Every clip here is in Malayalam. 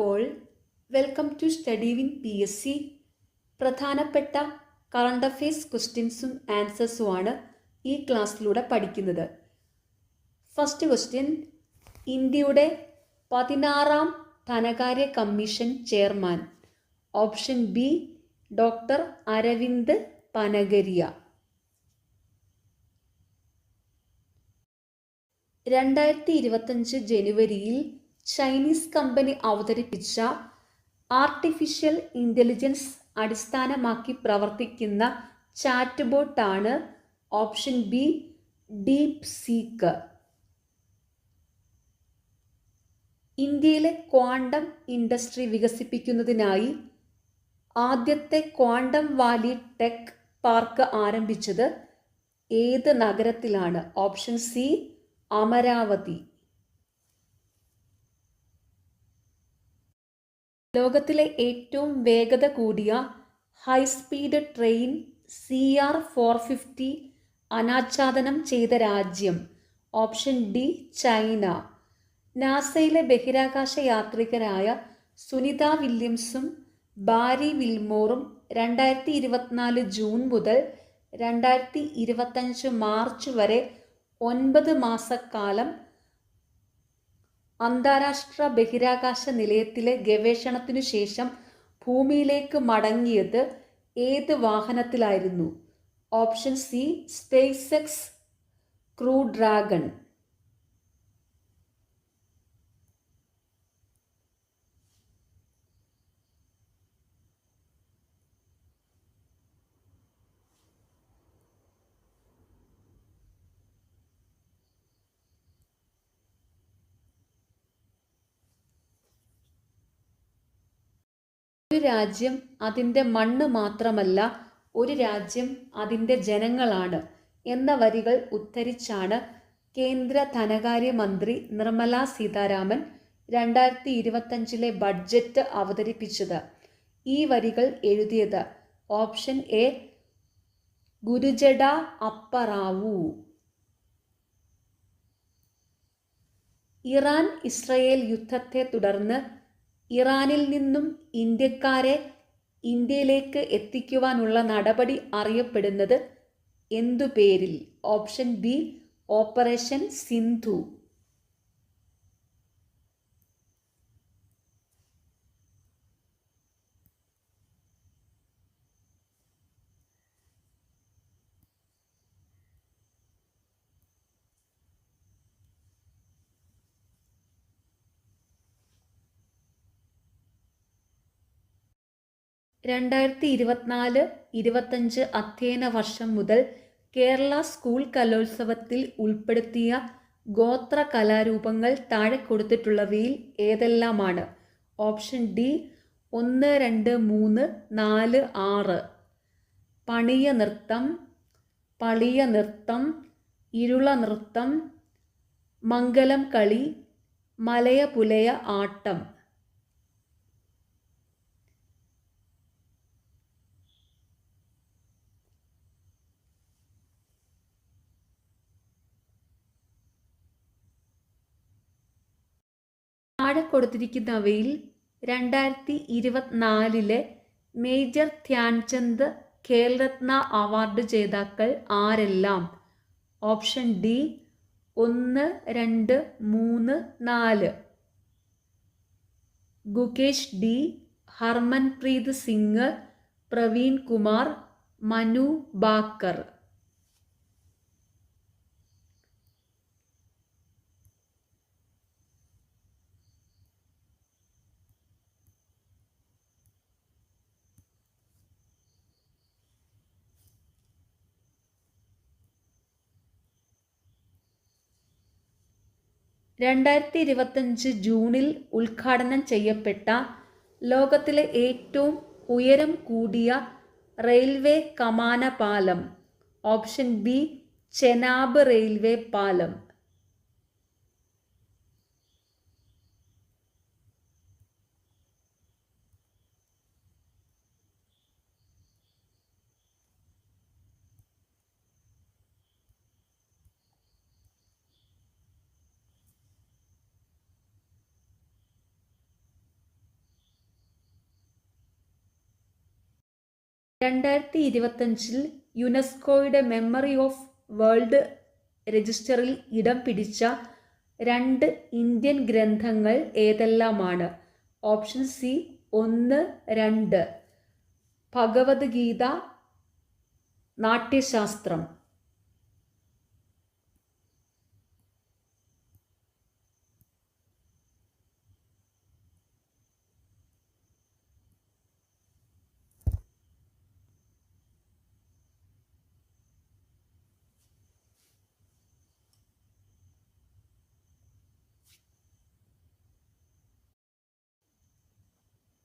All, welcome to study win PSC. പ്രധാനപ്പെട്ട കറണ്ട് അഫെയർസ് ക്വസ്റ്റ്യൻസും ആൻസേഴ്സുമാണ് ഈ ക്ലാസ്സിലൂടെ പഠിക്കുന്നത്. ഫസ്റ്റ് ക്വസ്റ്റ്യൻ, ഇന്ത്യയുടെ 16ാം ധനകാര്യ commission chairman. Option B doctor Arvind Panagariya. 2025 ജനുവരിയിൽ ചൈനീസ് കമ്പനി അവതരിപ്പിച്ച ആർട്ടിഫിഷ്യൽ ഇൻ്റലിജൻസ് അടിസ്ഥാനമാക്കി പ്രവർത്തിക്കുന്ന ചാറ്റ് ബോട്ടാണ് ഓപ്ഷൻ ബി ഡീപ് സീക്ക്. ഇന്ത്യയിലെ ക്വാണ്ടം ഇൻഡസ്ട്രി വികസിപ്പിക്കുന്നതിനായി ആദ്യത്തെ ക്വാണ്ടം വാലി ടെക് പാർക്ക് ആരംഭിച്ചത് ഏത് നഗരത്തിലാണ്? Option C Amaravati. ലോകത്തിലെ ഏറ്റവും വേഗത കൂടിയ ഹൈസ്പീഡ് ട്രെയിൻ CR-450 അനാച്ഛാദനം ചെയ്ത രാജ്യം? Option D China. നാസയിലെ ബഹിരാകാശ യാത്രികരായ സുനിത വില്യംസും ബാരി വിൽമോറും 2024 ജൂൺ മുതൽ 2025 മാർച്ച് വരെ 9 മാസക്കാലം അന്താരാഷ്ട്ര ബഹിരാകാശ നിലയത്തിലെ ഗവേഷണത്തിനു ശേഷം ഭൂമിയിലേക്ക് മടങ്ങിയത് ഏത് വാഹനത്തിലായിരുന്നു? Option C SpaceX Crew Dragon. ഒരു രാജ്യം അതിൻ്റെ മണ്ണ് മാത്രമല്ല, ഒരു രാജ്യം അതിൻ്റെ ജനങ്ങളാണ് എന്ന വരികൾ ഉദ്ധരിച്ചാണ് കേന്ദ്ര ധനകാര്യമന്ത്രി നിർമ്മല സീതാരാമൻ 2025 ബഡ്ജറ്റ് അവതരിപ്പിച്ചത്. ഈ വരികൾ എഴുതിയത് option A ഗുരുജട Apparao. Iran Israel യുദ്ധത്തെ തുടർന്ന് ഇറാനിൽ നിന്നും ഇന്ത്യക്കാരെ ഇന്ത്യയിലേക്ക് എത്തിക്കുവാനുള്ള നടപടി അറിയപ്പെടുന്നത് എന്തു പേരിൽ? Option B operation Sindhu. രണ്ടായിരത്തി 24-25 അധ്യയന വർഷം മുതൽ കേരള സ്കൂൾ കലോത്സവത്തിൽ ഉൾപ്പെടുത്തിയ ഗോത്ര കലാരൂപങ്ങൾ താഴെ കൊടുത്തിട്ടുള്ളവയിൽ ഏതെല്ലാമാണ്? Option D 1, 2, 3, 4, 6. പണിയ നൃത്തം, പളിയ നൃത്തം, ഇരുള നൃത്തം, മംഗലം കളി, മലയ പുലയ ആട്ടം. താഴെ കൊടുത്തിരിക്കുന്നവയിൽ 2024 മേജർ ധ്യാൻചന്ദ് ഖേൽരത്ന അവാർഡ് ജേതാക്കൾ ആരെല്ലാം? Option D 1, 2, 3, 4. Gukesh D, Harmanpreet Singh, Praveen Kumar, Manu Bhaker. രണ്ടായിരത്തി 2025 ജൂണിൽ ഉദ്ഘാടനം ചെയ്യപ്പെട്ട ലോകത്തിലെ ഏറ്റവും ഉയരം കൂടിയ റെയിൽവേ കമാന പാലം? ഓപ്ഷൻ ബി ചെനാബ് റെയിൽവേ പാലം. 2025 യുനെസ്കോയുടെ മെമ്മറി ഓഫ് വേൾഡ് രജിസ്റ്ററിൽ ഇടം പിടിച്ച 2 ഇന്ത്യൻ ഗ്രന്ഥങ്ങൾ ഏതെല്ലാമാണ്? Option C 1, 2. ഭഗവത്ഗീത, നാട്യശാസ്ത്രം.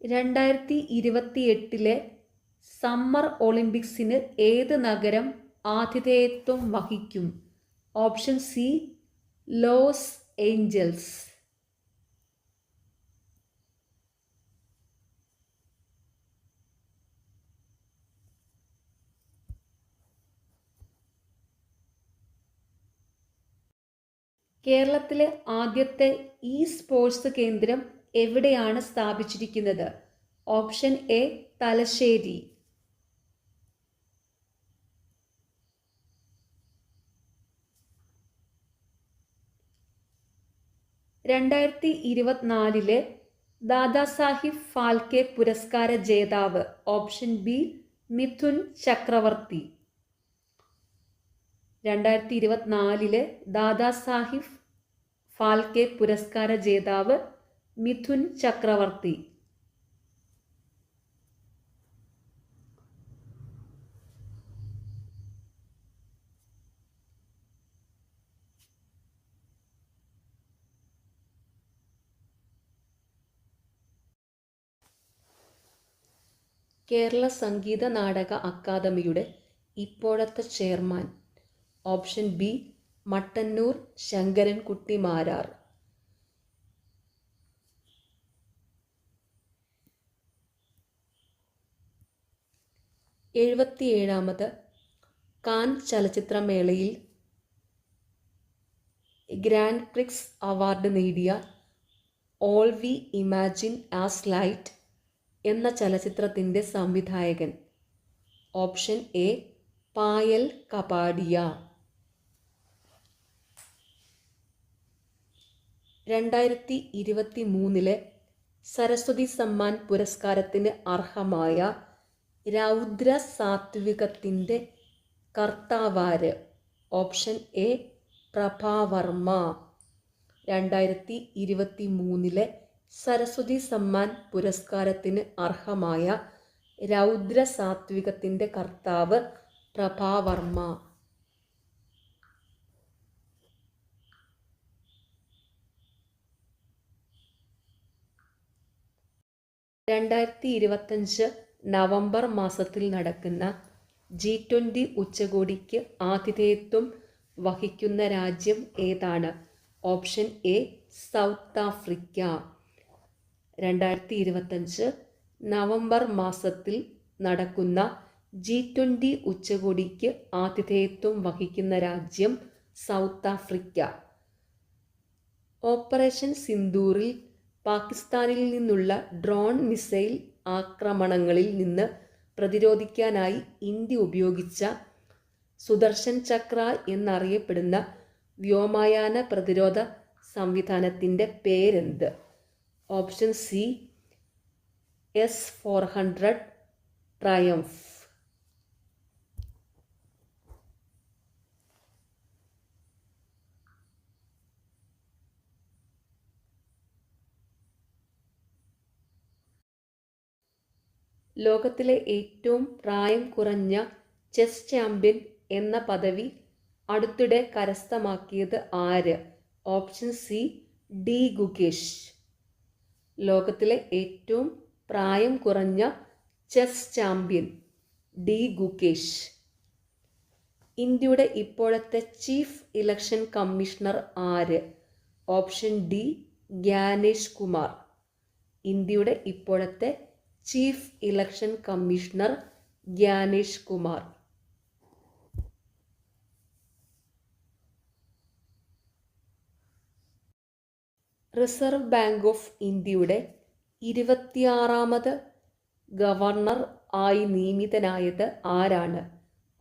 രണ്ടായിരത്തി 2028 സമ്മർ ഒളിമ്പിക്സിന് ഏത് നഗരം ആതിഥേയത്വം വഹിക്കും? Option C Los Angeles. കേരളത്തിലെ ആദ്യത്തെ ഇ സ്പോർട്സ് കേന്ദ്രം എവിടെയാണ് സ്ഥാപിച്ചിരിക്കുന്നത്? Option A Thalassery. രണ്ടായിരത്തി 2024 ദാദാസാഹിബ് ഫാൽക്കെ പുരസ്കാര ജേതാവ്? ഓപ്ഷൻ ബി മിഥുൻ ചക്രവർത്തി. 2024 ദാദാസാഹിബ് ഫാൽക്കെ പുരസ്കാര ജേതാവ് മിഥുൻ ചക്രവർത്തി. കേരള സംഗീത നാടക അക്കാദമിയുടെ ഇപ്പോഴത്തെ chairman? Option B Mattannur Sankarankutty Marar. 77ാമത് കാൻ ചലച്ചിത്രമേളയിൽ ഗ്രാൻഡ് പ്രിക്സ് അവാർഡ് നേടിയ All We Imagine as Light എന്ന ചലച്ചിത്രത്തിൻ്റെ സംവിധായകൻ? Option A Payal Kapadia. 2023 സരസ്വതി സമ്മാൻ പുരസ്കാരത്തിന് അർഹമായ രൗദ്ര സാത്വികത്തിൻ്റെ കർത്താവാര്? Option A Prabha Varma. 2023 സരസ്വതി സമ്മാൻ പുരസ്കാരത്തിന് അർഹമായ രൗദ്ര സാത്വികത്തിൻ്റെ കർത്താവ് പ്രഭാവർമ്മ. 2025 നവംബർ മാസത്തിൽ നടക്കുന്ന G20 ഉച്ചകോടിക്ക് ആതിഥേയത്വം വഹിക്കുന്ന രാജ്യം ഏതാണ്? Option A south Africa. 2025 November മാസത്തിൽ നടക്കുന്ന G20 ഉച്ചകോടിക്ക് ആതിഥേയത്വം വഹിക്കുന്ന രാജ്യം സൗത്ത് ആഫ്രിക്ക. ഓപ്പറേഷൻ സിന്ദൂറിൽ പാകിസ്ഥാനിൽ നിന്നുള്ള ഡ്രോൺ മിസൈൽ ആക്രമണങ്ങളിൽ നിന്ന് പ്രതിരോധിക്കാനായി ഇന്ത്യ ഉപയോഗിച്ച സുദർശൻ ചക്ര എന്നറിയപ്പെടുന്ന വ്യോമയാന പ്രതിരോധ സംവിധാനത്തിൻ്റെ പേരെന്ത്? Option C S-400 triumph. ലോകത്തിലെ ഏറ്റവും പ്രായം കുറഞ്ഞ ചെസ് ചാമ്പ്യൻ എന്ന പദവി അടുത്തിടെ കരസ്ഥമാക്കിയത് ആര്? Option C D Gukesh. ലോകത്തിലെ ഏറ്റവും പ്രായം കുറഞ്ഞ ചെസ് ചാമ്പ്യൻ ഡി ഗുകേഷ്. ഇന്ത്യയുടെ ഇപ്പോഴത്തെ ചീഫ് ഇലക്ഷൻ കമ്മീഷണർ ആര്? Option D Gyanesh Kumar. ഇന്ത്യയുടെ ഇപ്പോഴത്തെ chief election commissioner Gyanesh Kumar. Reserve Bank of ഇന്ത്യയുടെ 26ാമത് ഗവർണർ ആയി നിയമിതനായത് ആരാണ്?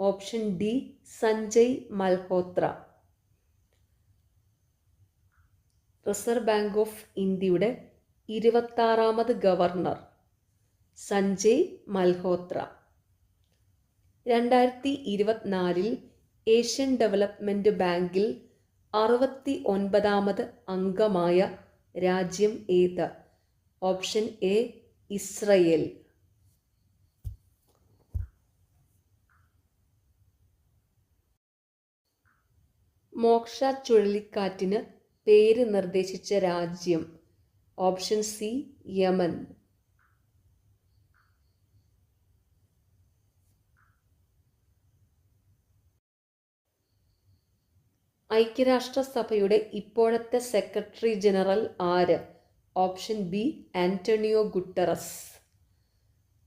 Option D Sanjay Malhotra. Reserve Bank of ഇന്ത്യയുടെ 26ാമത് governor Sanjay Malhotra. 2024 Asian Development ബാങ്കിൽ 69ാമത് അംഗമായ രാജ്യം ഏത്? Option A Israel. മോക്ഷ ചുഴലിക്കാറ്റിന് പേര് നിർദ്ദേശിച്ച രാജ്യം? Option C Yemen. ഐക്യരാഷ്ട്രസഭയുടെ ഇപ്പോഴത്തെ സെക്രട്ടറി ജനറൽ ആര്? Option B Antonio Guterres.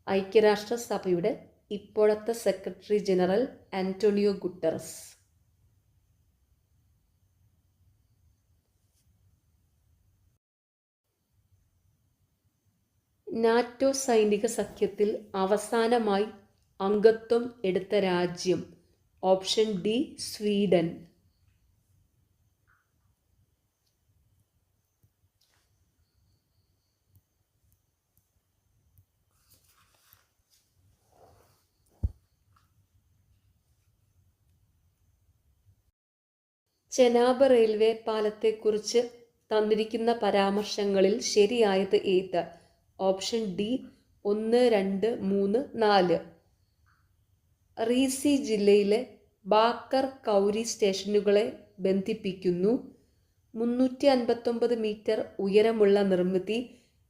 ഐക്യരാഷ്ട്രസഭയുടെ ഇപ്പോഴത്തെ secretary general Antonio Guterres. NATO സൈനിക സഖ്യത്തിൽ അവസാനമായി അംഗത്വം എടുത്ത രാജ്യം? Option D Sweden. Chenab railway പാലത്തെക്കുറിച്ച് തന്നിരിക്കുന്ന പരാമർശങ്ങളിൽ ശരിയായത് ഏത്? Option D 1, 2, 3, 4. റീസി ജില്ലയിലെ ബാക്കർ കൗരി സ്റ്റേഷനുകളെ ബന്ധിപ്പിക്കുന്നു. 359 മീറ്റർ ഉയരമുള്ള നിർമ്മിതി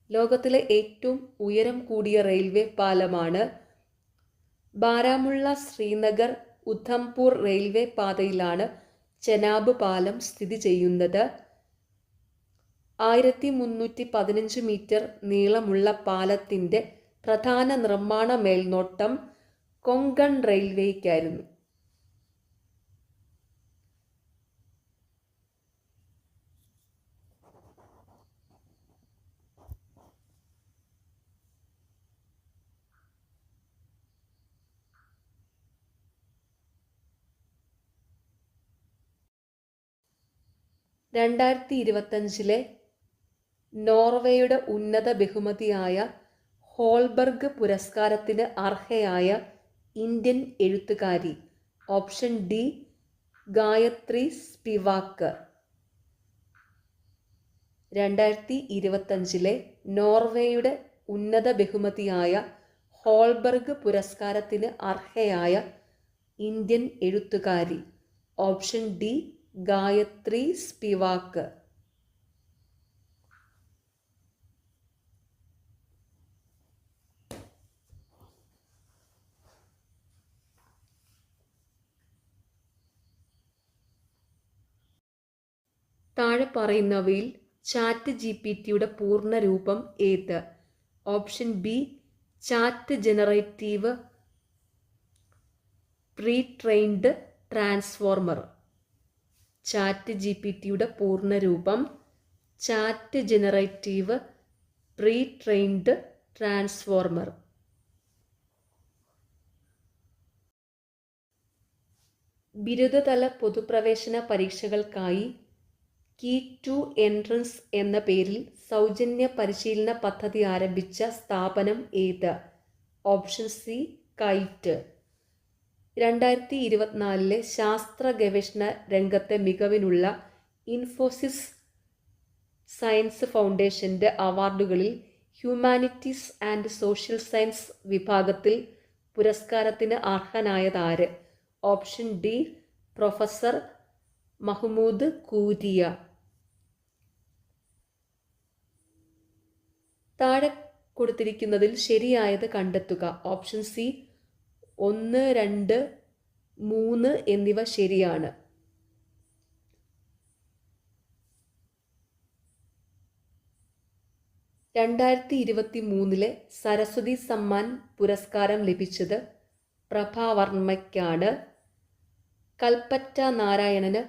ലോകത്തിലെ ഏറ്റവും ഉയരം കൂടിയ റെയിൽവേ പാലമാണ്. ബാരാമുള്ള ശ്രീനഗർ ഉധംപൂർ റെയിൽവേ പാതയിലാണ് ചെനാബ് പാലം സ്ഥിതി ചെയ്യുന്നത്. 1315 മീറ്റർ നീളമുള്ള പാലത്തിൻ്റെ പ്രധാന നിർമ്മാണ മേൽനോട്ടം കൊങ്കൺ റെയിൽവേയ്ക്കായിരുന്നു. (2025) നോർവേയുടെ ഉന്നത ബഹുമതിയായ ഹോൾബർഗ് പുരസ്കാരത്തിന് അർഹയായ ഇന്ത്യൻ എഴുത്തുകാരി? Option D Gayatri Spivak. 2025 നോർവേയുടെ ഉന്നത ബഹുമതിയായ ഹോൾബർഗ് പുരസ്കാരത്തിന് അർഹയായ ഇന്ത്യൻ എഴുത്തുകാരി? Option D Gayatri Spivak. താഴെ പറയുന്നവയിൽ ചാറ്റ് ജിപിടിയുടെ പൂർണ്ണരൂപം ഏത്? Option B chat generative pretrained transformer. ചാറ്റ് ജിപിടിയുടെ പൂർണ്ണരൂപം chat generative pretrained transformer. ബിരുദതല പൊതുപ്രവേശന പരീക്ഷകൾക്കായി കീ ടു എൻട്രൻസ് എന്ന പേരിൽ സൗജന്യ പരിശീലന പദ്ധതി ആരംഭിച്ച സ്ഥാപനം ഏത്? Option C KITE. 2024 ശാസ്ത്ര ഗവേഷണ രംഗത്തെ മികവിനുള്ള ഇൻഫോസിസ് സയൻസ് ഫൗണ്ടേഷൻ്റെ അവാർഡുകളിൽ ഹ്യൂമാനിറ്റീസ് ആൻഡ് സോഷ്യൽ സയൻസ് വിഭാഗത്തിൽ പുരസ്കാരത്തിന് അർഹനായതാര്? Option D professor Mahmood Kooria. താഴെ കൊടുത്തിരിക്കുന്നതിൽ ശരിയായത് കണ്ടെത്തുക. ഓപ്ഷൻ സി 1, 2, 3 എന്നിവ ശരിയാണ്. (2023) സരസ്വതി സമ്മാൻ പുരസ്കാരം ലഭിച്ചത് പ്രഭാവർമ്മയ്ക്കാണ്. കൽപ്പറ്റ നാരായണന്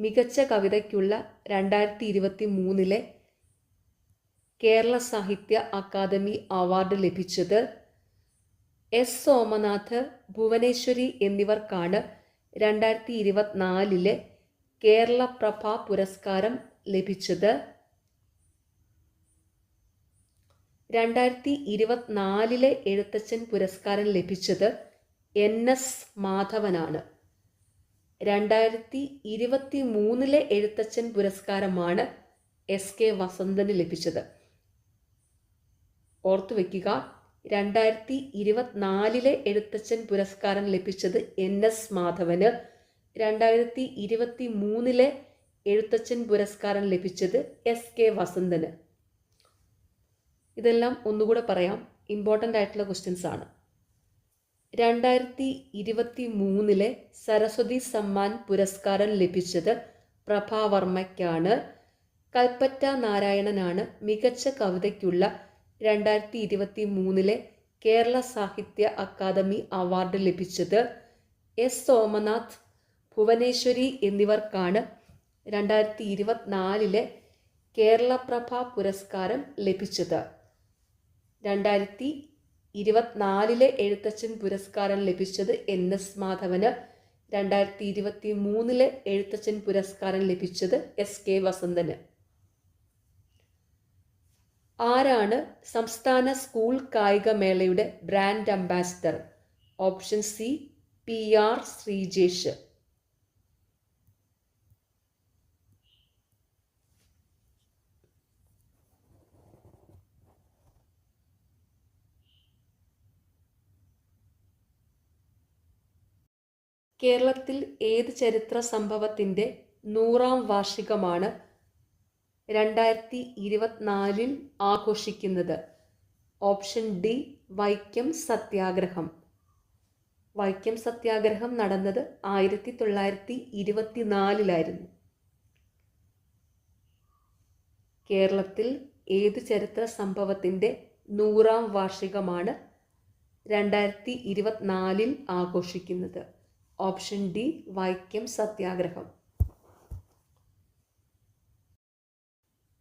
മികച്ച കവിതയ്ക്കുള്ള 2023 കേരള സാഹിത്യ അക്കാദമി അവാർഡ് ലഭിച്ചത്. എസ് സോമനാഥ്, ഭുവനേശ്വരി എന്നിവർക്കാണ് 2024 കേരളപ്രഭ പുരസ്കാരം ലഭിച്ചത്. 2024 എഴുത്തച്ഛൻ പുരസ്കാരം ലഭിച്ചത് NS മാധവനാണ്. 2023 എഴുത്തച്ഛൻ പുരസ്കാരമാണ് SK വസന്തന് ലഭിച്ചത്. ഓർത്തുവെക്കുക, 2024 എഴുത്തച്ഛൻ പുരസ്കാരം ലഭിച്ചത് NS മാധവന്, 2023 എഴുത്തച്ഛൻ പുരസ്കാരം ലഭിച്ചത് SK വസന്തന്. ഇതെല്ലാം ഒന്നുകൂടെ പറയാം, ഇമ്പോർട്ടൻ്റ് ആയിട്ടുള്ള ക്വസ്റ്റ്യൻസ് ആണ്. 2023 സരസ്വതി സമ്മാൻ പുരസ്കാരം ലഭിച്ചത് പ്രഭാവർമ്മയ്ക്കാണ്. കൽപ്പറ്റ നാരായണനാണ് മികച്ച കവിതയ്ക്കുള്ള 2023 കേരള സാഹിത്യ അക്കാദമി അവാർഡ് ലഭിച്ചത്. എസ് സോമനാഥ്, ഭുവനേശ്വരി എന്നിവർക്കാണ് 2024 കേരളപ്രഭ പുരസ്കാരം ലഭിച്ചത്. 2024 എഴുത്തച്ഛൻ പുരസ്കാരം ലഭിച്ചത് NS മാധവന്, 2023 എഴുത്തച്ഛൻ പുരസ്കാരം ലഭിച്ചത് SK വസന്തന്. ആരാണ് സംസ്ഥാന സ്കൂൾ കായികമേളയുടെ brand ambassador? Option C PR Sreejesh. കേരളത്തിൽ ഏത് ചരിത്ര സംഭവത്തിൻ്റെ 100ാം വാർഷികമാണ് 2024 ആഘോഷിക്കുന്നത്? ഓപ്ഷൻ ഡി വൈക്കം സത്യാഗ്രഹം. വൈക്കം സത്യാഗ്രഹം നടന്നത് 1924 കേരളത്തിൽ ഏത് ചരിത്ര സംഭവത്തിൻ്റെ 100ാം വാർഷികമാണ് 2024 ആഘോഷിക്കുന്നത്? ഓപ്ഷൻ ഡി വൈക്കം സത്യാഗ്രഹം.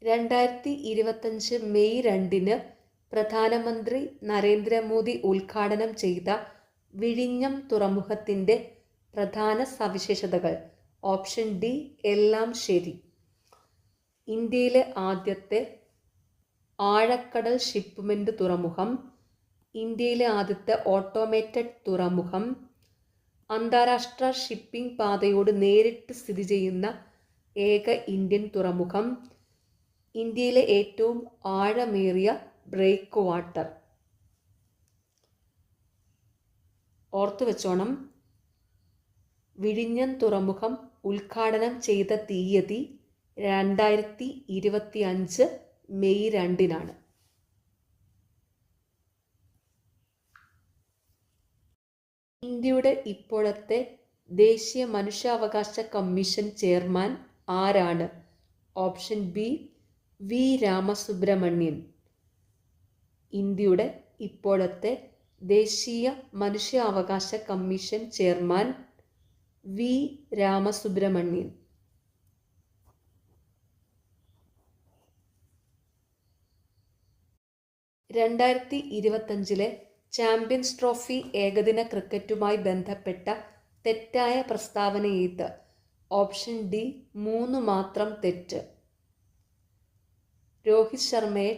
2025 മെയ് 2 പ്രധാനമന്ത്രി നരേന്ദ്രമോദി ഉദ്ഘാടനം ചെയ്ത വിഴിഞ്ഞം തുറമുഖത്തിൻ്റെ പ്രധാന സവിശേഷതകൾ? ഓപ്ഷൻ ഡി എല്ലാം ശരി. ഇന്ത്യയിലെ ആദ്യത്തെ ആഴക്കടൽ ഷിപ്മെൻ്റ് തുറമുഖം, ഇന്ത്യയിലെ ആദ്യത്തെ ഓട്ടോമേറ്റഡ് തുറമുഖം, അന്താരാഷ്ട്ര ഷിപ്പിംഗ് പാതയോട് നേരിട്ട് സ്ഥിതി ചെയ്യുന്ന ഏക ഇന്ത്യൻ തുറമുഖം, ഇന്ത്യയിലെ ഏറ്റവും ആഴമേറിയ ബ്രേക്ക് വാട്ടർ. ഓർത്തുവെച്ചോണം, വിഴിഞ്ഞം തുറമുഖം ഉദ്ഘാടനം ചെയ്ത തീയതി 2025 മെയ് 2. ഇന്ത്യയുടെ ഇപ്പോഴത്തെ ദേശീയ മനുഷ്യാവകാശ കമ്മീഷൻ ചെയർമാൻ ആരാണ്? Option B V Ramasubramanian. ഇന്ത്യയുടെ ഇപ്പോഴത്തെ ദേശീയ മനുഷ്യാവകാശ commission chairman V Ramasubramanian. 2025 champions trophy ഏകദിന ക്രിക്കറ്റുമായി ബന്ധപ്പെട്ട തെറ്റായ പ്രസ്താവന ഏത്? ഓപ്ഷൻ ഡി 3 മാത്രം തെറ്റ്. രോഹിത് ശർമ്മയെ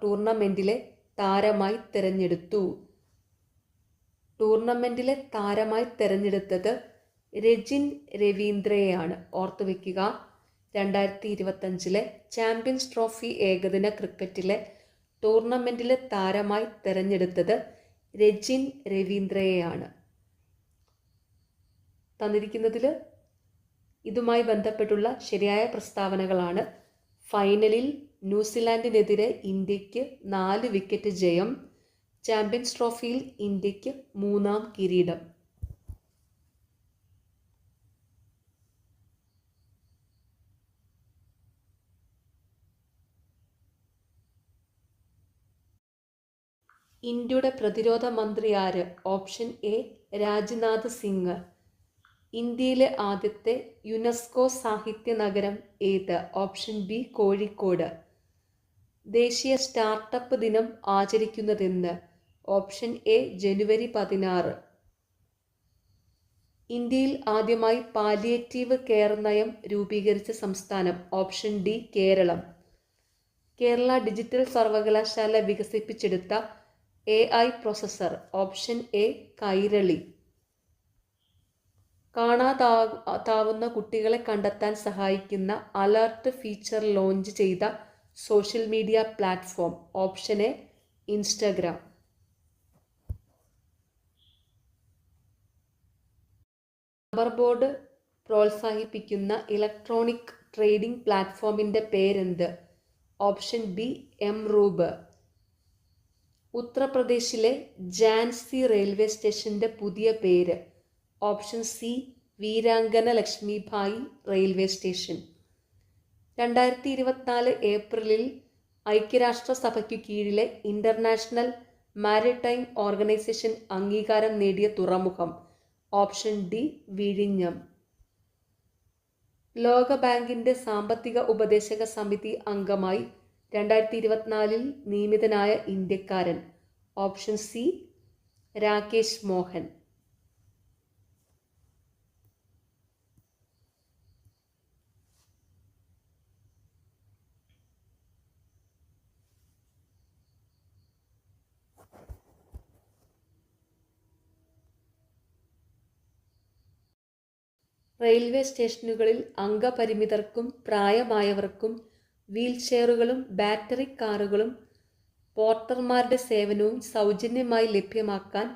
ടൂർണമെൻറ്റിലെ താരമായി തിരഞ്ഞെടുത്തു. ടൂർണമെൻറ്റിലെ താരമായി തിരഞ്ഞെടുത്തത് രജിൻ രവീന്ദ്രയെയാണ്. ഓർത്തുവെക്കുക, 2025 ചാമ്പ്യൻസ് ട്രോഫി ഏകദിന ക്രിക്കറ്റിലെ ടൂർണമെൻറ്റിലെ താരമായി തിരഞ്ഞെടുത്തത് രജിൻ രവീന്ദ്രയെയാണ്. തന്നിരിക്കുന്നതിൽ ഇതുമായി ബന്ധപ്പെട്ടുള്ള ശരിയായ പ്രസ്താവനകളാണ്: ഫൈനലിൽ ന്യൂസിലാൻഡിനെതിരെ ഇന്ത്യക്ക് 4 വിക്കറ്റ് ജയം, ചാമ്പ്യൻസ് ട്രോഫിയിൽ ഇന്ത്യക്ക് 3ാം കിരീടം. ഇന്ത്യയുടെ പ്രതിരോധ മന്ത്രി ആര്? Option A Rajnath Singh. ഇന്ത്യയിലെ ആദ്യത്തെ യുനെസ്കോ സാഹിത്യ നഗരം ഏത്? Option B Kozhikode. ദേശീയ സ്റ്റാർട്ടപ്പ് ദിനം ആചരിക്കുന്നതെന്ന്? ഓപ്ഷൻ എ ജനുവരി 16. ഇന്ത്യയിൽ ആദ്യമായി പാലിയേറ്റീവ് കെയർ നയം രൂപീകരിച്ച സംസ്ഥാനം. Option D Keralam. Kerala digital സർവകലാശാല വികസിപ്പിച്ചെടുത്ത AI processor. Option A Kairali. കാണാതാവുന്ന കുട്ടികളെ കണ്ടെത്താൻ സഹായിക്കുന്ന അലർട്ട് ഫീച്ചർ ലോഞ്ച് ചെയ്ത social media platform. Option A Instagram. Rubber board പ്രോത്സാഹിപ്പിക്കുന്ന ഇലക്ട്രോണിക് ട്രേഡിംഗ് പ്ലാറ്റ്ഫോമിൻ്റെ പേരെന്ത്? Option B mRube. ഉത്തർപ്രദേശിലെ ജാൻസി റെയിൽവേ സ്റ്റേഷൻ്റെ പുതിയ പേര്. Option C Veerangana Lakshmibai railway station. 2024 ഏപ്രിലിൽ ഐക്യരാഷ്ട്രസഭയ്ക്കു കീഴിലെ ഇൻ്റർനാഷണൽ മാരിടൈം ഓർഗനൈസേഷൻ അംഗീകാരം നേടിയ തുറമുഖം. ഓപ്ഷൻ ഡി വിഴിഞ്ഞം. ലോകബാങ്കിൻ്റെ സാമ്പത്തിക ഉപദേശക സമിതി അംഗമായി 2024 നിയമിതനായ ഇന്ത്യക്കാരൻ. Option C Rakesh Mohan. Railway സ്റ്റേഷനുകളിൽ അംഗപരിമിതർക്കും പ്രായമായവർക്കും വീൽചെയറുകളും ബാറ്ററി കാറുകളും പോർട്ടർമാരുടെ സേവനവും സൗജന്യമായി ലഭ്യമാക്കാൻ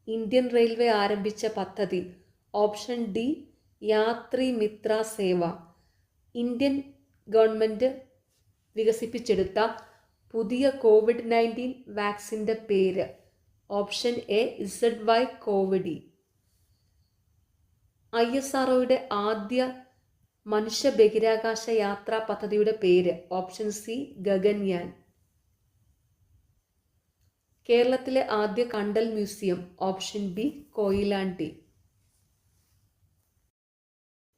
ഇന്ത്യൻ റെയിൽവേ ആരംഭിച്ച പദ്ധതി. ഓപ്ഷൻ ഡി യാത്രി മിത്ര സേവ. ഇന്ത്യൻ ഗവൺമെൻറ് വികസിപ്പിച്ചെടുത്ത പുതിയ COVID-19 വാക്സിൻ്റെ പേര്. Option A ZY കോവിഡി. ISROയുടെ ആദ്യ മനുഷ്യ ബഹിരാകാശ യാത്രാ പദ്ധതിയുടെ പേര്. Option C Gaganyaan. കേരളത്തിലെ ആദ്യ കണ്ടൽ museum. Option B Koyilandy.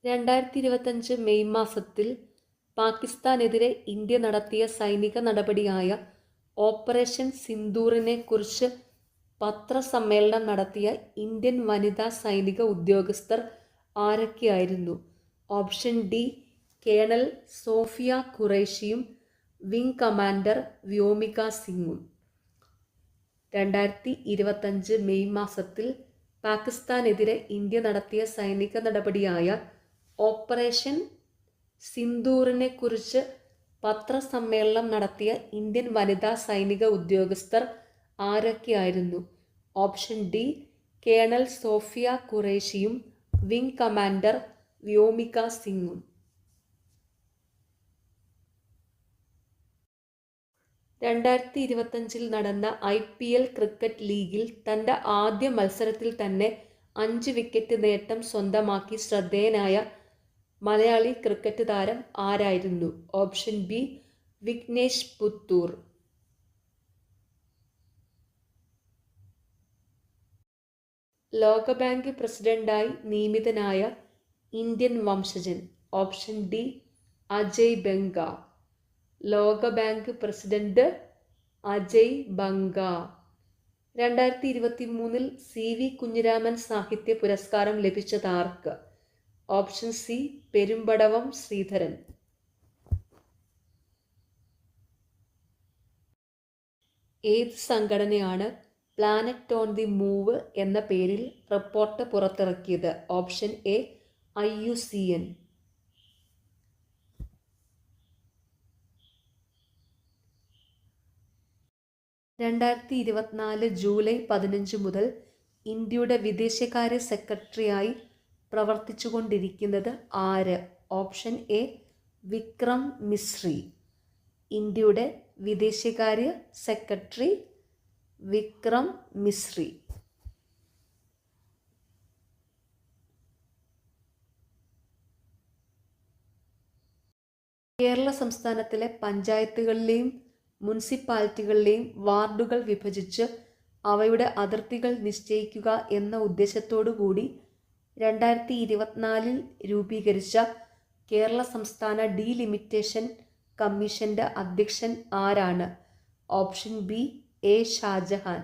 2025 May മാസത്തിൽ പാകിസ്ഥാനെതിരെ ഇന്ത്യ നടത്തിയ സൈനിക നടപടിയായ ഓപ്പറേഷൻ സിന്ദൂറിനെ കുറിച്ച് പത്രസമ്മേളനം നടത്തിയ ഇന്ത്യൻ വനിതാ സൈനിക ഉദ്യോഗസ്ഥർ ആരൊക്കെയായിരുന്നു? ഓപ്ഷൻ ഡി കേണൽ സോഫിയ ഖുറൈഷിയും വിംഗ് കമാൻഡർ വ്യോമിക സിംഗും. 2025 മെയ് മാസത്തിൽ പാകിസ്ഥാനെതിരെ ഇന്ത്യ നടത്തിയ സൈനിക നടപടിയായ ഓപ്പറേഷൻ സിന്ദൂറിനെ കുറിച്ച് പത്രസമ്മേളനം നടത്തിയ ഇന്ത്യൻ വനിതാ സൈനിക ഉദ്യോഗസ്ഥർ ആരൊക്കെയായിരുന്നു? ഓപ്ഷൻ ഡി കേണൽ സോഫിയ ഖുറൈഷിയും വിംഗ് കമാൻഡർ വ്യോമിക സിംഗും. 2025 നടന്ന IPL ക്രിക്കറ്റ് ലീഗിൽ തൻ്റെ ആദ്യ മത്സരത്തിൽ തന്നെ 5 വിക്കറ്റ് നേട്ടം സ്വന്തമാക്കി ശ്രദ്ധേയനായ മലയാളി ക്രിക്കറ്റ് താരം ആരായിരുന്നു? Option B Vignesh Puthur. ലോകബാങ്ക് പ്രസിഡന്റായി നിയമിതനായ ഇന്ത്യൻ വംശജൻ. Option D Ajay Banga. ലോകബാങ്ക് പ്രസിഡന്റ് അജയ് ബംഗ. 2023 CV കുഞ്ഞിരാമൻ സാഹിത്യ പുരസ്കാരം ലഭിച്ചതാർക്ക്? Option C Perumbadavam Sreedharan. ഏത് സംഘടനയാണ് പ്ലാനറ്റ് ഓൺ ദി മൂവ് എന്ന പേരിൽ റിപ്പോർട്ട് പുറത്തിറക്കിയത്? Option A IUCN. ജൂലൈ 15 മുതൽ ഇന്ത്യയുടെ വിദേശകാര്യ സെക്രട്ടറിയായി പ്രവർത്തിച്ചുകൊണ്ടിരിക്കുന്നത് ആര്? Option A Vikram Misri. ഇന്ത്യയുടെ വിദേശകാര്യ സെക്രട്ടറി വിക്രം മിശ്രി. കേരള സംസ്ഥാനത്തിലെ പഞ്ചായത്തുകളിലെയും മുനിസിപ്പാലിറ്റികളിലെയും വാർഡുകൾ വിഭജിച്ച് അവയുടെ അതിർത്തികൾ നിശ്ചയിക്കുക എന്ന ഉദ്ദേശത്തോടു കൂടി 2024 രൂപീകരിച്ച കേരള സംസ്ഥാന ഡീലിമിറ്റേഷൻ കമ്മീഷന്റെ അധ്യക്ഷൻ ആരാണ്? Option B A Shajahan.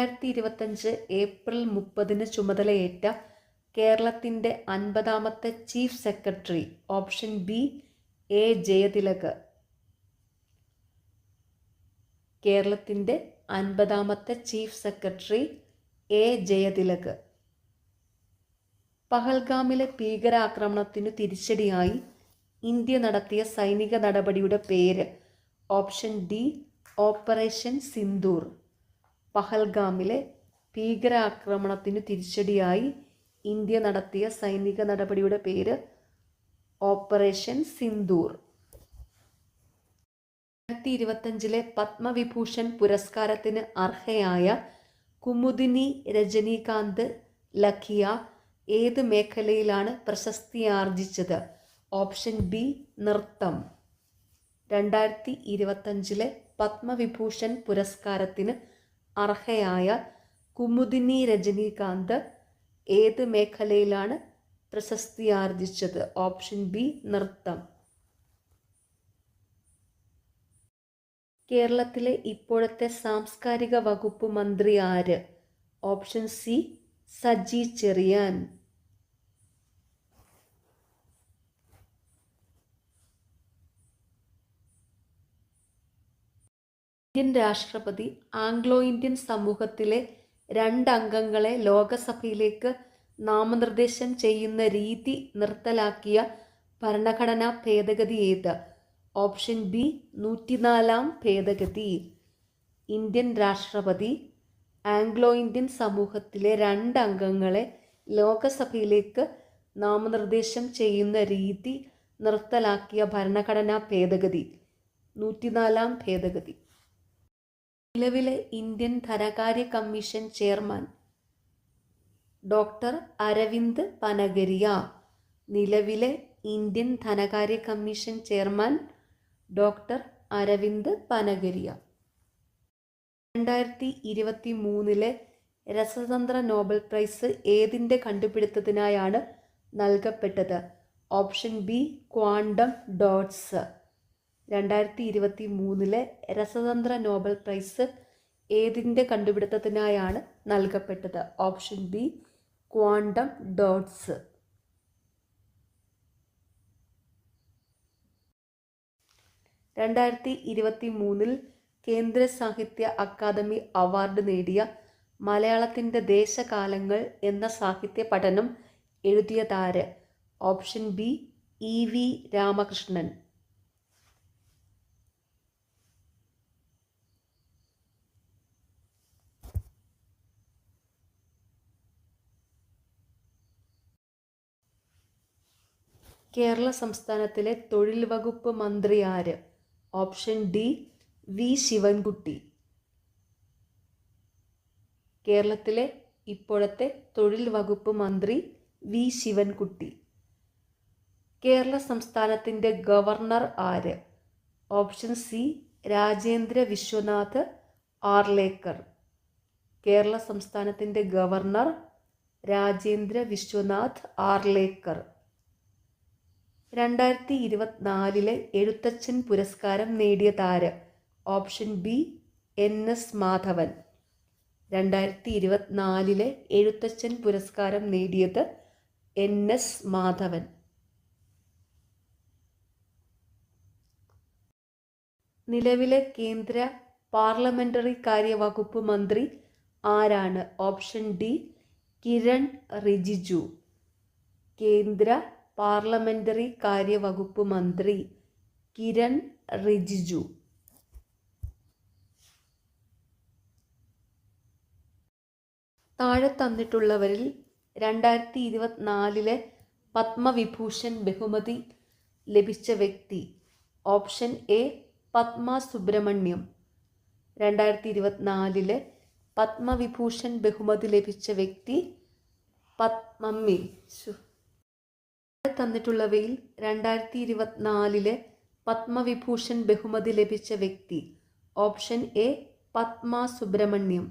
2025 April 30 ചുമതലയേറ്റ കേരളത്തിൻ്റെ 50ാമത്തെ chief secretary. Option B A Jayathilak. കേരളത്തിൻ്റെ 50ാമത്തെ ചീഫ് സെക്രട്ടറി എ ജയതിലക്. പഹൽഗാമിലെ ഭീകരാക്രമണത്തിനു തിരിച്ചടിയായി ഇന്ത്യ നടത്തിയ സൈനിക നടപടിയുടെ പേര്. Option D operation Sindoor. പഹൽഗാമിലെ ഭീകരാക്രമണത്തിനു തിരിച്ചടിയായി ഇന്ത്യ നടത്തിയ സൈനിക നടപടിയുടെ പേര് ഓപ്പറേഷൻ സിന്ദൂർ. 2025 പത്മവിഭൂഷൺ പുരസ്കാരത്തിന് അർഹയായ കുമുദിനി രജനീകാന്ത് ലഖിയ ഏത് മേഖലയിലാണ് പ്രശസ്തിയാർജിച്ചത്? ഓപ്ഷൻ ബി നൃത്തം. 2025 പത്മവിഭൂഷൺ പുരസ്കാരത്തിന് അർഹയായ കുമുദിനി രജനീകാന്ത് ഏത് മേഖലയിലാണ് പ്രശസ്തിയാർജിച്ചത്? ഓപ്ഷൻ ബി നൃത്തം. കേരളത്തിലെ ഇപ്പോഴത്തെ സാംസ്കാരിക വകുപ്പ് മന്ത്രി ആര്? Option C Saji Cherian. Indian രാഷ്ട്രപതി ആംഗ്ലോ ഇന്ത്യൻ സമൂഹത്തിലെ 2 അംഗങ്ങളെ ലോകസഭയിലേക്ക് നാമനിർദ്ദേശം ചെയ്യുന്ന രീതി നിർത്തലാക്കിയ ഭരണഘടനാ ഭേദഗതി ഏത്? ഓപ്ഷൻ ബി 104-ാം ഭേദഗതി. ഇന്ത്യൻ രാഷ്ട്രപതി ആംഗ്ലോ ഇന്ത്യൻ സമൂഹത്തിലെ 2 അംഗങ്ങളെ ലോകസഭയിലേക്ക് നാമനിർദ്ദേശം ചെയ്യുന്ന രീതി നിർത്തലാക്കിയ ഭരണഘടനാ ഭേദഗതി 104-ാം ഭേദഗതി. നിലവിലെ ഇന്ത്യൻ ധനകാര്യ commission chairman doctor Arvind Panagariya. നിലവിലെ ഇന്ത്യൻ ധനകാര്യ commission chairman doctor Arvind Panagariya. 2023 രസതന്ത്ര നോബൽ പ്രൈസ് ഏതിൻ്റെ കണ്ടുപിടുത്തത്തിനായാണ് നൽകപ്പെട്ടത്? Option B quantum dots. 2023 രസതന്ത്ര നോബൽ പ്രൈസ് ഏതിൻ്റെ കണ്ടുപിടുത്തത്തിനായാണ് നൽകപ്പെട്ടത്? Option B quantum dots. 2023 കേന്ദ്ര സാഹിത്യ അക്കാദമി അവാർഡ് നേടിയ മലയാളത്തിൻ്റെ ദേശകാലങ്ങൾ എന്ന സാഹിത്യ പഠനം എഴുതിയതാര്? Option B EV Ramakrishnan. Kerala സംസ്ഥാനത്തിലെ തൊഴിൽ വകുപ്പ് മന്ത്രി ആര്? Option D V Sivankutty. കേരളത്തിലെ ഇപ്പോഴത്തെ തൊഴിൽ വകുപ്പ് മന്ത്രി വി ശിവൻകുട്ടി. കേരള സംസ്ഥാനത്തിൻ്റെ ഗവർണർ ആര്? Option C Rajendra Vishwanath Arlekar. കേരള സംസ്ഥാനത്തിൻ്റെ ഗവർണർ രാജേന്ദ്ര വിശ്വനാഥ് ആർലേക്കർ. 2024 എഴുത്തച്ഛൻ പുരസ്കാരം നേടിയതാര്? Option B NS Madhavan. 2024 Ezhuthachan പുരസ്കാരം നേടിയത് NS മാധവൻ. നിലവിലെ കേന്ദ്ര പാർലമെന്ററി കാര്യ വകുപ്പ് മന്ത്രി ആരാണ്? Option D Kiren Rijiju. കേന്ദ്ര പാർലമെന്ററി കാര്യ വകുപ്പ് മന്ത്രി കിരൺ റിജിജു. താഴെ തന്നിട്ടുള്ളവരിൽ 2024 പത്മവിഭൂഷൺ ബഹുമതി ലഭിച്ച വ്യക്തി. Option A Padma Subrahmanyam. 2024 പത്മവിഭൂഷൺ ബഹുമതി ലഭിച്ച വ്യക്തി തന്നിട്ടുള്ളവയിൽ 2024 പത്മവിഭൂഷൺ ബഹുമതി ലഭിച്ച വ്യക്തി. Option A Padma Subrahmanyam.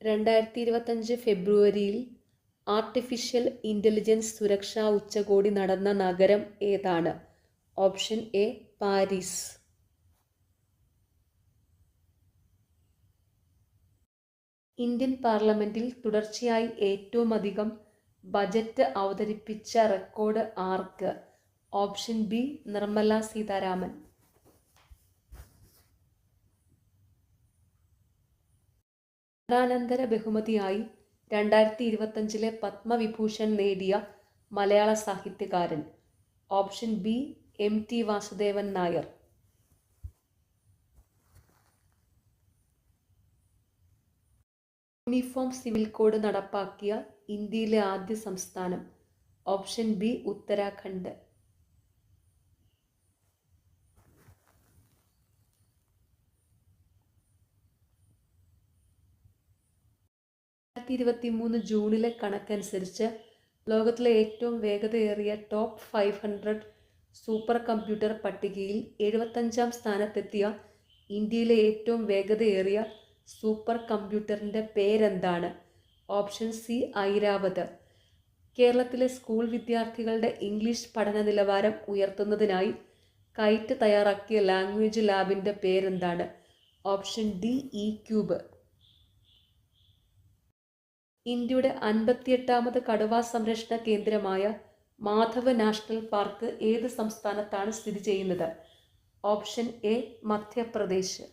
2025 ഫെബ്രുവരിയിൽ ആർട്ടിഫിഷ്യൽ ഇൻ്റലിജൻസ് സുരക്ഷാ ഉച്ചകോടി നടന്ന നഗരം ഏതാണ്? Option A Paris. ഇന്ത്യൻ പാർലമെന്റിൽ തുടർച്ചയായി ഏറ്റവുമധികം ബജറ്റ് അവതരിപ്പിച്ച റെക്കോർഡ് ആർക്ക്? Option B Nirmala Sitharaman. മരണാനന്തര ബഹുമതിയായി 2025 പത്മവിഭൂഷൺ നേടിയ മലയാള സാഹിത്യകാരൻ? Option B MT Vasudevan Nair. Uniform civil code നടപ്പാക്കിയ ഇന്ത്യയിലെ ആദ്യ സംസ്ഥാനം? Option B Uttarakhand. 2023 ജൂണിലെ കണക്കനുസരിച്ച് ലോകത്തിലെ ഏറ്റവും വേഗതയേറിയ ടോപ്പ് 500 സൂപ്പർ കമ്പ്യൂട്ടർ പട്ടികയിൽ 75-ാം സ്ഥാനത്തെത്തിയ ഇന്ത്യയിലെ ഏറ്റവും വേഗതയേറിയ സൂപ്പർ കമ്പ്യൂട്ടറിൻ്റെ പേരെന്താണ്? Option C Airavat. കേരളത്തിലെ സ്കൂൾ വിദ്യാർത്ഥികളുടെ ഇംഗ്ലീഷ് പഠന നിലവാരം ഉയർത്തുന്നതിനായി കൈറ്റ് തയ്യാറാക്കിയ ലാംഗ്വേജ് ലാബിൻ്റെ പേരെന്താണ്? Option D E-cube. ഇന്ത്യയുടെ 58ാമത് കടുവാ സംരക്ഷണ കേന്ദ്രമായ മാധവ് നാഷണൽ പാർക്ക് ഏത് സംസ്ഥാനത്താണ് സ്ഥിതി ചെയ്യുന്നത്? Option A Madhya Pradesh.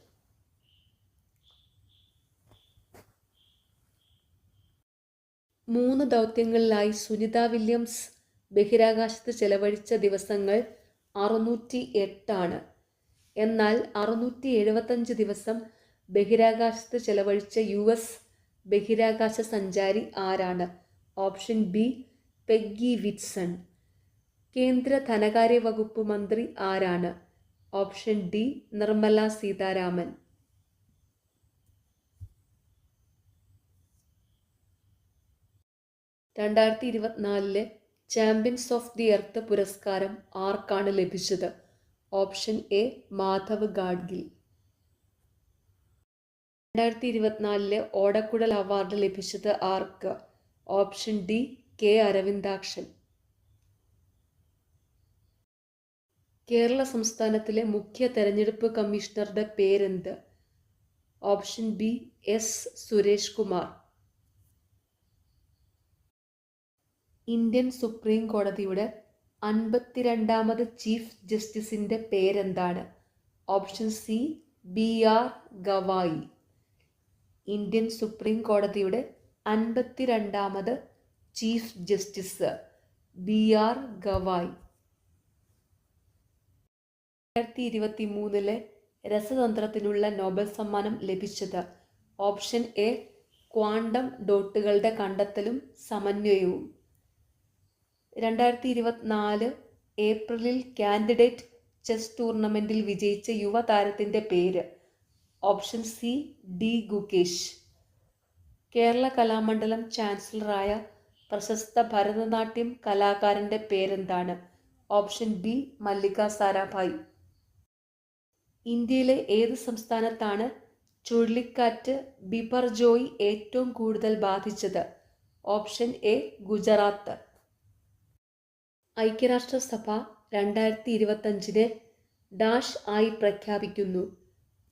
മൂന്ന് ദൗത്യങ്ങളിലായി സുനിത വില്യംസ് ബഹിരാകാശത്ത് ചെലവഴിച്ച ദിവസങ്ങൾ 608 എന്നാൽ 675 ദിവസം ബഹിരാകാശത്ത് ചെലവഴിച്ച US ബഹിരാകാശ സഞ്ചാരി ആരാണ്? Option B Peggy Whitson. കേന്ദ്ര ധനകാര്യ വകുപ്പ് മന്ത്രി ആരാണ്? Option D Nirmala Sitharaman. 2024 champions of the earth പുരസ്കാരം ആർക്കാണ് ലഭിച്ചത്? Option A Madhav Gadgil. 2024 Odakkuzhal award ലഭിച്ചത് ആർക്ക്? Option D K Aravindakshan. Kerala സംസ്ഥാനത്തിലെ മുഖ്യ തെരഞ്ഞെടുപ്പ് കമ്മീഷണറുടെ പേരെന്ത്? Option B S Suresh Kumar. Indian supreme കോടതിയുടെ 52ാമത് ചീഫ് ജസ്റ്റിസിൻ്റെ പേരെന്താണ്? Option C BR Gavai. Indian supreme കോടതിയുടെ 52ാമത് ചീഫ് ജസ്റ്റിസ് BR ഗവായി. 2023 രസതന്ത്രത്തിനുള്ള നോബൽ സമ്മാനം ലഭിച്ചത്? ഓപ്ഷൻ എ ക്വാണ്ടം ഡോട്ടുകളുടെ കണ്ടെത്തലും സമന്വയവും. 2024 ഏപ്രിലിൽ കാൻഡിഡേറ്റ് ചെസ് ടൂർണമെൻറ്റിൽ വിജയിച്ച യുവതാരത്തിൻ്റെ പേര്? Option C D Gukesh. Kerala Kalamandalam ചാൻസലറായ പ്രശസ്ത ഭരതനാട്യം കലാകാരൻ്റെ പേരെന്താണ്? ഓപ്ഷൻ ബി മല്ലിക സാരാഭായ്. ഇന്ത്യയിലെ ഏത് സംസ്ഥാനത്താണ് ചുഴലിക്കാറ്റ് ബിപർജോയ് ഏറ്റവും കൂടുതൽ ബാധിച്ചത്? Option A Gujarat. ഐക്യരാഷ്ട്രസഭ 2025 ഡാഷ് ആയി പ്രഖ്യാപിക്കുന്നു?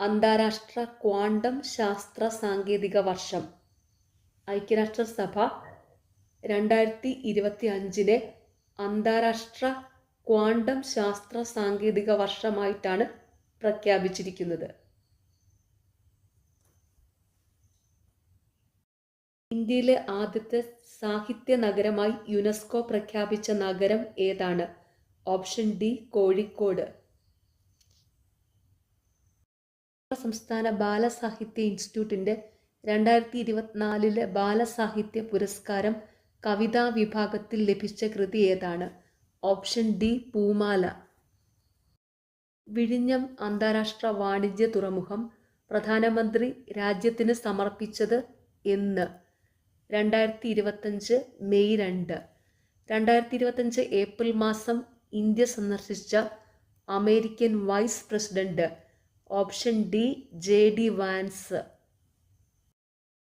അന്താരാഷ്ട്ര ക്വാണ്ടം ശാസ്ത്ര സാങ്കേതിക വർഷം. ഐക്യരാഷ്ട്രസഭ 2025 അന്താരാഷ്ട്ര ക്വാണ്ടം ശാസ്ത്ര സാങ്കേതിക വർഷമായിട്ടാണ് പ്രഖ്യാപിച്ചിരിക്കുന്നത്. ഇന്ത്യയിലെ ആദ്യത്തെ സാഹിത്യ നഗരമായി യുനെസ്കോ പ്രഖ്യാപിച്ച നഗരം ഏതാണ്? Option D Kozhikode. സംസ്ഥാന ബാലസാഹിത്യ ഇൻസ്റ്റിറ്റ്യൂട്ടിൻ്റെ 2024 ബാലസാഹിത്യ പുരസ്കാരം കവിതാ വിഭാഗത്തിൽ ലഭിച്ച കൃതി ഏതാണ്? ഓപ്ഷൻ ഡി പൂമാല. വിഴിഞ്ഞം അന്താരാഷ്ട്ര വാണിജ്യ തുറമുഖം പ്രധാനമന്ത്രി രാജ്യത്തിന് സമർപ്പിച്ചത് എന്ന്? 2025 മെയ് 2. 2025 ഏപ്രിൽ മാസം ഇന്ത്യ സന്ദർശിച്ച American vice president? Option D JD Vance.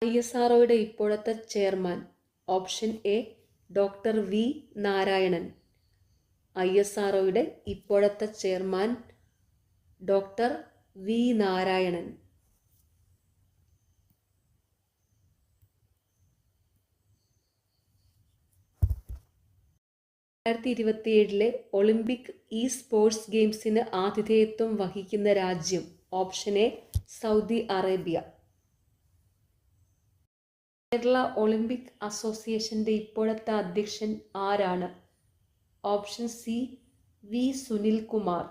ISROയുടെ ഇപ്പോഴത്തെ chairman. Option A doctor V Narayanan. ISROയുടെ ഇപ്പോഴത്തെ chairman doctor V Narayanan. 2027 Olympic sports ഗെയിംസിന് ആതിഥേയത്വം വഹിക്കുന്ന രാജ്യം. Option A Saudi Arabia. Kerala Olympic അസോസിയേഷന്റെ ഇപ്പോഴത്തെ അധ്യക്ഷൻ ആരാണ്? Option C V Sunilkumar.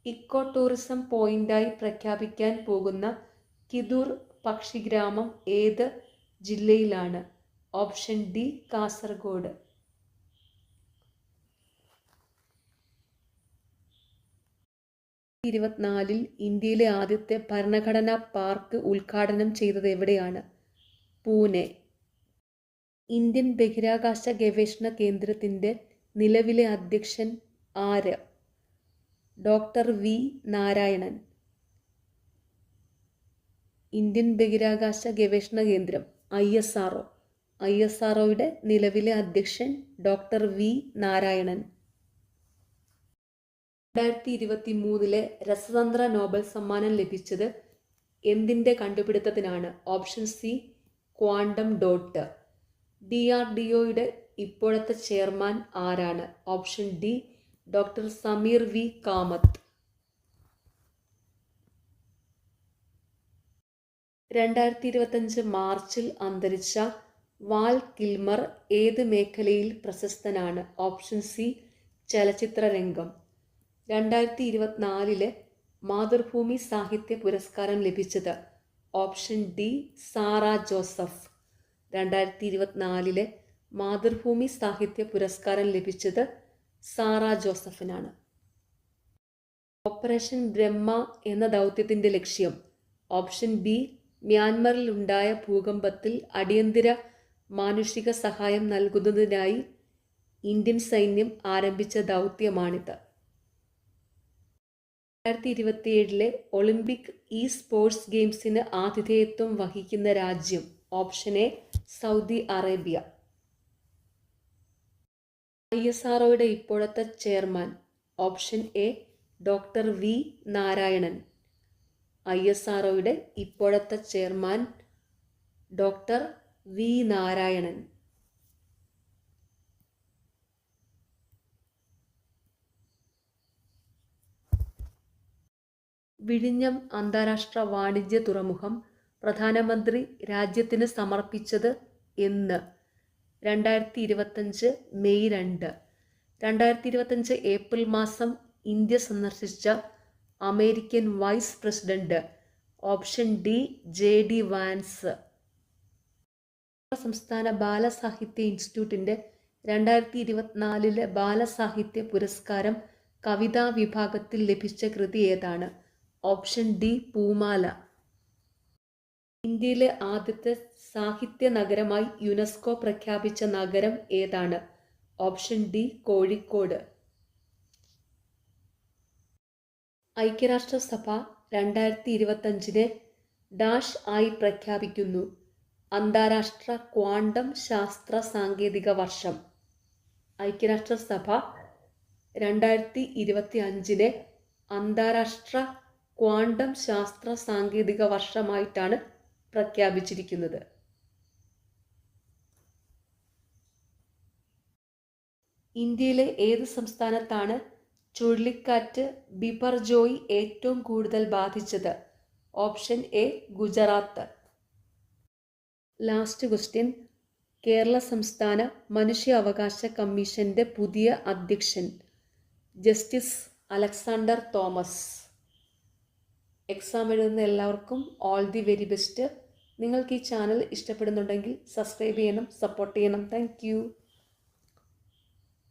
Eco tourism പോയിന്റായി പ്രഖ്യാപിക്കാൻ പോകുന്ന കിദൂർ പക്ഷിഗ്രാമം ഏത് ജില്ലയിലാണ്? Option D Kasaragod. ഇന്ത്യയിലെ ആദ്യത്തെ ഭരണഘടനാ പാർക്ക് ഉദ്ഘാടനം ചെയ്തത് എവിടെയാണ്? പൂനെ. ഇന്ത്യൻ ബഹിരാകാശ ഗവേഷണ കേന്ദ്രത്തിൻ്റെ നിലവിലെ അധ്യക്ഷൻ ആര്? Doctor V Narayanan. ഇന്ത്യൻ ബഹിരാകാശ ഗവേഷണ കേന്ദ്രം ISROയുടെ നിലവിലെ അധ്യക്ഷൻ ഡോക്ടർ വി നാരായണൻ. 2023 രസതന്ത്ര നോബൽ സമ്മാനം ലഭിച്ചത് എന്തിൻ്റെ കണ്ടുപിടുത്തത്തിനാണ്? Option C quantum dot. DRDOയുടെ ഇപ്പോഴത്തെ ചെയർമാൻ ആരാണ്? Option D doctor Sameer V Kamat. 2025 മാർച്ചിൽ അന്തരിച്ച വാൽ കിൽമർ ഏത് മേഖലയിൽ പ്രശസ്തനാണ്? ഓപ്ഷൻ സി ചലച്ചിത്ര രംഗം. 2024 മാതൃഭൂമി സാഹിത്യ പുരസ്കാരം ലഭിച്ചത്? Option D Sara Joseph. 2024 മാതൃഭൂമി സാഹിത്യ പുരസ്കാരം ലഭിച്ചത് സാറ ജോസഫിനാണ്. ഓപ്പറേഷൻ ബ്രഹ്മ എന്ന ദൗത്യത്തിൻ്റെ ലക്ഷ്യം? ഓപ്ഷൻ ബി മ്യാൻമറിൽ ഉണ്ടായ ഭൂകമ്പത്തിൽ അടിയന്തര മാനുഷിക സഹായം നൽകുന്നതിനായി ഇന്ത്യൻ സൈന്യം ആരംഭിച്ച ദൗത്യമാണിത്. 2027 ഒളിമ്പിക് സ്പോർട്സ് ഗെയിംസിന് ആതിഥേയത്വം വഹിക്കുന്ന രാജ്യം. Option A Saudi Arabia. ISROയുടെ ഇപ്പോഴത്തെ chairman. Option A doctor V Narayanan. ISROയുടെ ഇപ്പോഴത്തെ ചെയർമാൻ ഡോക്ടർ വി നാരായണൻ. വിഴിഞ്ഞം അന്താരാഷ്ട്ര വാണിജ്യ തുറമുഖം പ്രധാനമന്ത്രി രാജ്യത്തിന് സമർപ്പിച്ചത് എന്ന്? 2025 മെയ് 2. 2025 ഏപ്രിൽ മാസം ഇന്ത്യ സന്ദർശിച്ച American vice president? Option D JD Vance. സംസ്ഥാന ബാലസാഹിത്യ ഇൻസ്റ്റിറ്റ്യൂട്ടിൻ്റെ 2024 ബാലസാഹിത്യ പുരസ്കാരം കവിതാ വിഭാഗത്തിൽ ലഭിച്ച കൃതി ഏതാണ്? ഓപ്ഷൻ ഡി പൂമാല. ഇന്ത്യയിലെ ആദ്യത്തെ സാഹിത്യ നഗരമായി യുനെസ്കോ പ്രഖ്യാപിച്ച നഗരം ഏതാണ്? Option D Kozhikode. ഐക്യരാഷ്ട്രസഭ 2025 ഡാഷ് ആയി പ്രഖ്യാപിക്കുന്നു? അന്താരാഷ്ട്ര ക്വാണ്ടം ശാസ്ത്ര സാങ്കേതിക വർഷം. ഐക്യരാഷ്ട്രസഭ 2025 അന്താരാഷ്ട്ര ക്വാണ്ടം ശാസ്ത്ര സാങ്കേതിക വർഷമായിട്ടാണ് പ്രഖ്യാപിച്ചിരിക്കുന്നത്. ഇന്ത്യയിലെ ഏത് സംസ്ഥാനത്താണ് ചുഴലിക്കാറ്റ് ബിപർജോയ് ഏറ്റവും കൂടുതൽ ബാധിച്ചത്? Option A Gujarat. Last question. Kerala സംസ്ഥാന മനുഷ്യാവകാശ കമ്മീഷന്റെ പുതിയ അധ്യക്ഷൻ? Justice Alexander Thomas. എക്സാം എഴുതുന്ന എല്ലാവർക്കും ഓൾ ദി വെരി ബെസ്റ്റ്. നിങ്ങൾക്ക് ഈ ചാനൽ ഇഷ്ടപ്പെടുന്നുണ്ടെങ്കിൽ സബ്സ്ക്രൈബ് ചെയ്യണം, സപ്പോർട്ട് ചെയ്യണം. Thank you.